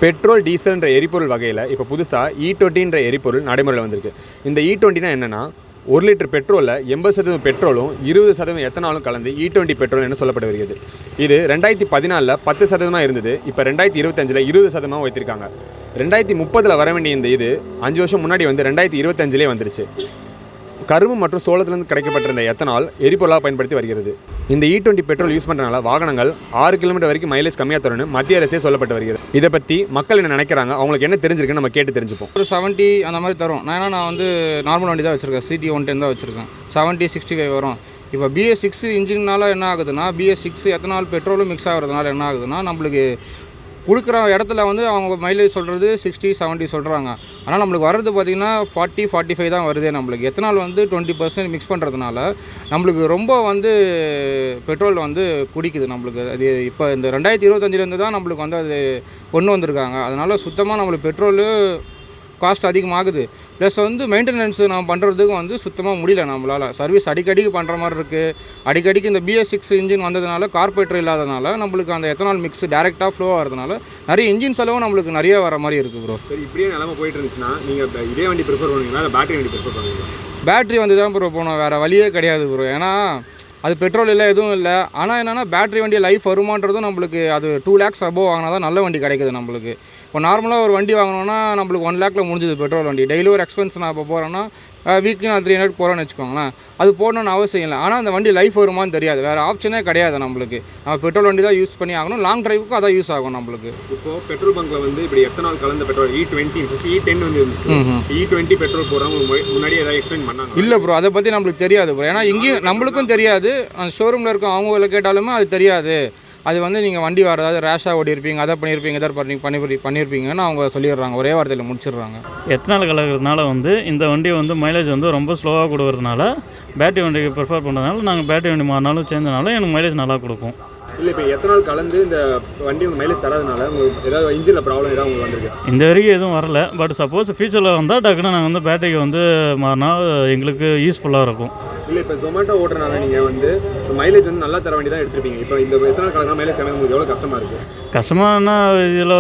Petrol டீசல்ன்ற எரிபொருள் வகையில் இப்போ புதுசாக E20ன்ற எரிபொருள் நடைமுறையில் வந்திருக்கு. இந்த E20னா என்னென்னா, 1 லிட்டர் பெட்ரோலில் 80% பெட்ரோலும் 20% எத்தனாலும் கலந்து E20 பெட்ரோல் என்று சொல்லப்பட்டு வருகிறது. இது 2014 10% இருந்தது. இப்போ 2025 20% வைத்திருக்காங்க. 2030 வர வேண்டிய இந்த இது 5 வருஷம் முன்னாடி வந்து 2025 வந்துருச்சு. கரும்பு மற்றும் சோளத்திலிருந்து கிடைக்கப்பட்டிருந்த எத்தனால் எரிபொருளாக பயன்படுத்தி வருகிறது. இந்த E20 பெட்ரோல் யூஸ் பண்ணுறதுனால வாகனங்கள் 6 கிலோமீட்டர் வரைக்கும் மைலேஜ் கம்மியாக தரும்னு மத்திய அரசே சொல்லப்பட்டு வருகிறது. இதை பற்றி மக்கள் என்ன நினைக்கிறாங்க, அவங்களுக்கு என்ன தெரிஞ்சிருக்குன்னு நம்ம கேட்டு தெரிஞ்சுப்போம். ஒரு 70 அந்த மாதிரி தரும். நான் வந்து நார்மல் வண்டி தான் வச்சுருக்கேன், CT 110 தான் வச்சுருக்கேன். 70 65 வரும். இப்போ BS6 இன்ஜின்னால என்ன ஆகுதுன்னா, BS6 எத்தனால் பெட்ரோலும் மிக்ஸ் ஆகிறதுனால என்ன ஆகுதுன்னா, நம்மளுக்கு கொடுக்குற இடத்துல வந்து அவங்க மைலேஜ் சொல்கிறது 60 70 சொல்கிறாங்க. ஆனால் நம்மளுக்கு வர்றது பார்த்திங்கன்னா 40 45 தான் வருது. நம்மளுக்கு எத்தனால் வந்து 20% மிக்ஸ் பண்ணுறதுனால நம்மளுக்கு ரொம்ப வந்து பெட்ரோல் வந்து குடிக்குது நம்மளுக்கு. அது இப்போ இந்த 2025 தான் நம்மளுக்கு வந்து அது கொண்டு வந்திருக்காங்க. அதனால் சுத்தமாக நம்மளுக்கு பெட்ரோலு காஸ்ட் அதிகமாகுது. ப்ளஸ் வந்து மெயின்டெனன்ஸ் நம்ம பண்ணுறதுக்கும் வந்து சுத்தமாக முடியல நம்மளால். சர்வீஸ் அடிக்கடிக்கு பண்ணுற மாதிரி இருக்குது. அடிக்கடிக்கு இந்த BS6 இன்ஜின் வந்ததுனால, கார்பரேட்டர் இல்லாதனால நம்மளுக்கு அந்த எத்தனால் மிக்ஸ் டேரெக்டாக ஃப்ளோ ஆகிறதுனால நிறைய இன்ஜின் செலவும் நம்மளுக்கு நிறைய வர மாதிரி இருக்குது ப்ரோ. சரி, இப்படியே நிலமை போயிட்டு இருந்துச்சுன்னா நீங்கள் இதே வண்டி ப்ரிஃபர் பண்ணுவீங்களா, இல்லை பேட்டரி வண்டி ப்ரிஃபர் பண்ணுவீங்களா? பேட்ரி வந்து தான் ப்ரோ போகணும், வேறு வழியே கிடையாது ப்ரோ. ஏன்னா அது பெட்ரோல் இல்லை, எதுவும் இல்லை. ஆனால் என்னென்னா பேட்ரி வண்டி லைஃப் வருமானதும் நம்மளுக்கு அது 2 lakhs அபோவ் வாங்கினா தான் நல்ல வண்டி கிடைக்குது நம்மளுக்கு. இப்போ நார்மலாக ஒரு வண்டி வாங்கினோன்னா நம்மளுக்கு 1 lakhல முடிஞ்சுது பெட்ரோல் வண்டி. டெய்லி ஒரு எக்ஸ்பென்ஸ் நான் இப்போ போகிறேன்னா வீக்லி நான் 300 போகிறேன்னு வச்சுக்கோங்களேன். அது போடணும்னு அவசியம் இல்லை. ஆனால் அந்த வண்டி லைஃப் வருமானு தெரியாது, வேறு ஆப்ஷனே கிடையாது நம்மளுக்கு. நம்ம பெட்ரோல் வண்டி தான் யூஸ் பண்ணி ஆகணும். லாங் டிரைவுக்கும் அதான் யூஸ் ஆகும் நம்மளுக்கு. இப்போது பெட்ரோல் பங்கில் வந்து இப்படி எத்தனால் கலந்த பெட்ரோல் E20 E10 வந்து இருந்துச்சு. E20 பெட்ரோல் போடுறவங்க முன்னாடி ஏதாவது எக்ஸ்பிளைன் பண்ணாங்க? இல்லை ப்ரோ, அதை பற்றி நம்மளுக்கு தெரியாது ப்ரோ. ஏன்னா இங்கேயும் நம்மளுக்கும் தெரியாது, அந்த ஷோரூமில் இருக்கும் அவங்கள கேட்டாலுமே அது தெரியாது. அது வந்து நீங்கள் வண்டி வர ஏதாவது ரேஷாக ஓடிருப்பீங்க, அதை பண்ணியிருப்பீங்க, எதாவது பண்ணியிருப்பீங்கன்னு அவங்க சொல்லிடுறாங்க, ஒரே வார்த்தையில் முடிச்சிடுறாங்க. எத்தனால் கலக்கிறதுனால வந்து இந்த வண்டி வந்து மைலேஜ் வந்து ரொம்ப ஸ்லோவாக கொடுக்கறதுனால பேட்டரி வண்டிக்கு ப்ரிஃபர் பண்ணுறதுனால நாங்கள் பேட்டரி வண்டி மாறினாலும் சேர்ந்தனால எனக்கு மைலேஜ் நல்லா கொடுக்கும். இல்லை, இப்போ எத்தனால் கலந்து இந்த வண்டி மைலேஜ் தராதனால உங்களுக்கு ஏதாவது இன்ஜினில் ப்ராப்ளம் ஏதாவது உங்களுக்கு வந்திருக்கு? இந்த வரைக்கும் எதுவும் வரல. பட் சப்போஸ் ஃபியூச்சரில் வந்தால் டக்குன்னு நாங்கள் வந்து பேட்டரிக்கு வந்து மாறினா எங்களுக்கு யூஸ்ஃபுல்லாக இருக்கும். இல்லை, இப்போ ஜொமேட்டோ ஓட்டுறதுனால நீங்கள் வந்து மைலேஜ் வந்து நல்லா தர வண்டி தான் எடுத்துருப்பீங்க. இப்போ இந்த எத்தனால் கலந்து மைலேஜ் கம்மி உங்களுக்கு எவ்வளோ கஷ்டமாக இருக்குது? கஷ்டமானா இதில்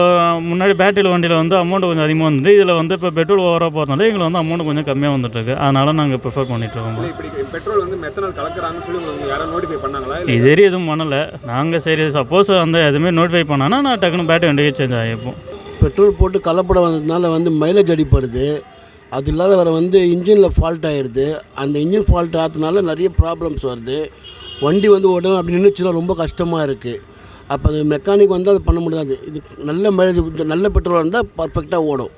முன்னாடி பேட்டரி வண்டியில் வந்து அமௌண்ட் கொஞ்சம் அதிகமாக வந்துட்டு, இதில் வந்து இப்போ பெட்ரோல் ஓவராக போகிறதுனால எங்களுக்கு வந்து அமௌண்ட் கொஞ்சம் கம்மியாக வந்துட்டுருக்கு. அதனால் நாங்கள் ப்ரிஃபர் பண்ணிகிட்ருக்கோம். இப்படி பெட்ரோல் வந்து எத்தனால் கலக்கிறாங்கன்னு சொல்லி உங்களுக்கு யாராவது நோட்டிஃபை பண்ணாங்களா? இது எதுவும் பண்ணலை. நாங்கள் சரி சப்போஸ் அந்த எதுவுமே நோட்டிஃபை பண்ணான்னா நான் டக்குன்னு பேட்டரி வண்டிக்கு சேஞ்ச் ஆகிப்போம். பெட்ரோல் போட்டு கலப்படம் வந்ததுனால வந்து மைலேஜ் அடிப்படுது. அது இல்லாத வர வந்து இன்ஜினில் ஃபால்ட் ஆகிடுது. அந்த இன்ஜின் ஃபால்ட் ஆகிறதுனால நிறைய ப்ராப்ளம்ஸ் வருது. வண்டி வந்து உடனே அப்படி நின்றுச்சுன்னா ரொம்ப கஷ்டமாக இருக்குது. அப்போ அது மெக்கானிக் வந்து அது பண்ண முடியாது. இது நல்ல மைலேஜ் நல்ல பெட்ரோல் இருந்தால் பர்ஃபெக்டாக ஓடும்.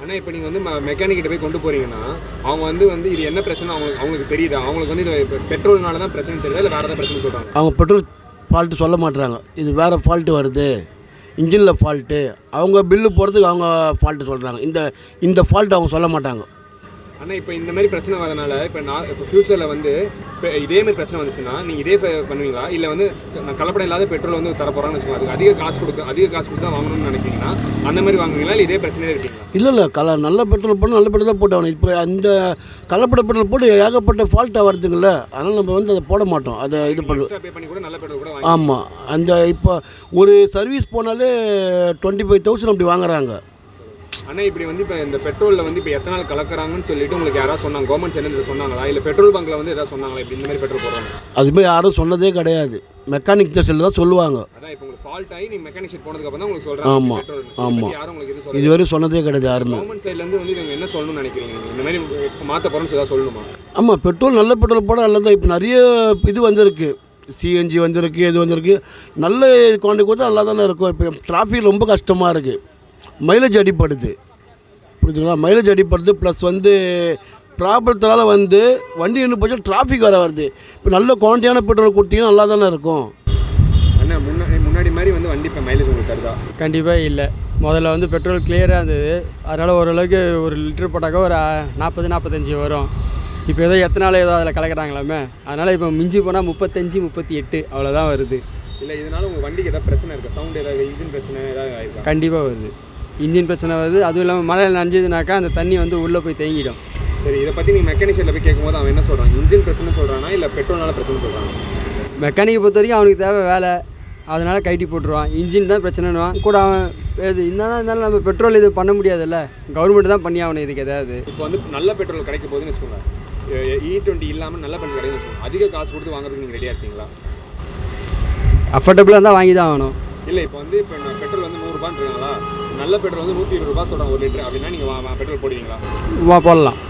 ஆனால் இப்போ நீங்கள் வந்து மெக்கானிக்கிட்ட போய் கொண்டு போகிறீங்கன்னா அவங்க வந்து இது என்ன பிரச்சனை அவங்களுக்கு தெரியுதா? அவங்களுக்கு வந்து இது பெட்ரோல்னால தான் பிரச்சனை தெரியுதா, இல்லை வேறு ஏதாவது பிரச்சனை சொல்கிறாங்க? அவங்க பெட்ரோல் ஃபால்ட்டு சொல்ல மாட்டுறாங்க. இது வேறு ஃபால்ட்டு வருது, இன்ஜினில் ஃபால்ட்டு. அவங்க பில்லு போகிறதுக்கு அவங்க ஃபால்ட்டு சொல்கிறாங்க. இந்த ஃபால்ட்டு அவங்க சொல்ல மாட்டாங்க. ஆனால் இப்போ இந்த மாதிரி பிரச்சனை வரதுனால இப்போ ஃப்யூச்சரில் வந்து இப்போ இதேமாதிரி பிரச்சனை வந்துச்சுன்னா நீங்கள் இதே பண்ணுவீங்களா, இல்லை வந்து நான் கலப்படம் இல்லாத பெட்ரோல் வந்து தர போகிறான்னு வச்சுக்கோங்க, அதுக்கு அதிக காசு கொடுத்து தான் வாங்கணும்னு நினைக்கிறீங்கன்னா அந்த மாதிரி வாங்குவீங்களா, இல்லை இதே பிரச்சனையே இருக்கீங்களா? இல்லை நல்ல பெட்ரோல் போட்டு நல்ல பெட்ரோல் தான் போட்டு ஆகணும். இப்போ அந்த கலப்பட பெட்ரோல் போட்டு ஏகப்பட்ட ஃபால்ட்டாக வருதுங்கள, அதனால் நம்ம வந்து அதை போட மாட்டோம். அதை இது பண்ணி கூட நல்ல பெட்ரோல் கூட. ஆமாம், அந்த இப்போ ஒரு சர்வீஸ் போனாலே 25,000 அப்படி வாங்குறாங்க. ஆனால் இப்படி வந்து இப்போ இந்த பெட்ரோலில் வந்து இப்போ எத்தனை நாள் கலக்கிறாங்கன்னு சொல்லிட்டு உங்களுக்கு யாராவது சொன்னாங்க, கவர்மெண்ட் சைடில் சொன்னாங்களா, இல்லை பெட்ரோல் பங்கில் வந்து எதாவது சொன்னாங்களா இப்படி இந்த மாதிரி பெட்ரோல் போடுறாங்க? அதுமாதிரி யாரும் சொன்னதே கிடையாது. மெக்கானிக் சைடில் தான் சொல்லுவாங்க. அதான் இப்போ உங்களுக்கு ஃபால்ட் ஆகி நீங்கள் மெக்கானிக் சைட் போனதுக்கப்புறம் தான் உங்களுக்கு சொல்கிறாங்க. ஆமாம், யாரும் உங்களுக்கு இதுவரை சொன்னதே கிடையாது யாருமே. கவர்மெண்ட் சைட்லேருந்து வந்து நீங்கள் என்ன சொல்லணும்னு நினைக்கிறீங்க? இந்த மாதிரி மாற்ற போகிறோம்னு ஏதாவது சொல்லணுமா? ஆமாம், பெட்ரோல் நல்ல பெட்ரோல் போட நல்லது தான். இப்போ நிறைய இது வந்திருக்கு, CNG வந்திருக்கு, இது வந்திருக்கு. நல்ல குவான்டிட்டி கொடுத்தா நல்லா தானே இருக்கும். இப்போ டிராஃபிக் ரொம்ப கஷ்டமாக இருக்குது, மைலேஜ் அடிப்படுது, புரிஞ்சுங்களா? மைலேஜ் அடிப்படுது. ப்ளஸ் வந்து ப்ராப்ளத்தினால வந்து வண்டி இன்னும் போச்சு, டிராஃபிக் வர வருது. இப்போ நல்ல குவான்டிட்டியான பெட்ரோல் கொடுத்தீங்கன்னா நல்லா தானே இருக்கும். அண்ணா முன்னாடி மாதிரி வந்து வண்டி இப்போ மைலேஜ் உங்களுக்கு தருதா? கண்டிப்பாக இல்லை. முதல்ல வந்து பெட்ரோல் கிளியராக இருந்தது, அதனால் ஓரளவுக்கு 1 லிட்டர் போட்டாக்கா ஒரு 40-45 வரும். இப்போ ஏதோ எத்தனால ஏதோ அதில் கலக்கிறாங்களாமே, அதனால் இப்போ மிஞ்சி போனால் 35-38 அவ்வளோதான் வருது. இல்லை, இதனால் உங்கள் வண்டிக்கு ஏதாவது பிரச்சனை இருக்குது? சவுண்ட் ஏதாவது, இன்ஜின் பிரச்சனை ஏதாவது ஆயிருக்கா? கண்டிப்பாக வருது, இன்ஜின் பிரச்சனை வருது. அதுவும் இல்லாமல் மழையில் நனைஞ்சதுனாக்கா அந்த தண்ணி வந்து உள்ளே போய் தேங்கிடும். சரி, இதை பற்றி நீங்கள் மெக்கானிக் சைடில் போய் கேட்கும்போது அவன் என்ன சொல்கிறான்? இன்ஜின் பிரச்சனை சொல்கிறானா, இல்லை பெட்ரோல்னால பிரச்சனை சொல்கிறாங்க? மெக்கானிக்கை பொறுத்த வரைக்கும் அவனுக்கு தேவை வேலை, அதனால் கைட்டி போட்டுருவான். இன்ஜின் தான் பிரச்சனைன்னுவான் கூட அவன் இது என்னதான் இருந்தாலும் நம்ம பெட்ரோல் இது பண்ண முடியாதுல்ல, கவர்மெண்ட் தான் பண்ணி ஆகணும் இதுக்கு ஏதாவது. இப்போ வந்து நல்ல பெட்ரோல் கிடைக்க போகுதுன்னு வச்சுக்கோங்க, E20 இல்லாமல் நல்ல பெட்ரோல் கிடைக்குன்னு வச்சுக்கோங்க, அதிக காசு கொடுத்து வாங்குறதுக்கு நீங்கள் ரெடியாக இருக்கீங்களா? அஃபோர்டபுளாக தான் வாங்கி தான் ஆகணும். இல்லை இப்போ வந்து இப்போ பெட்ரோல் வந்து 100 ரூபான்னு இருக்காங்களா, நல்ல பெட்ரோல் வந்து 120 ரூபா சொல்கிறாங்க 1 லிட்டர் அப்படின்னா நீங்கள் பெட்ரோல் போடுவீங்களா? போடலாம்.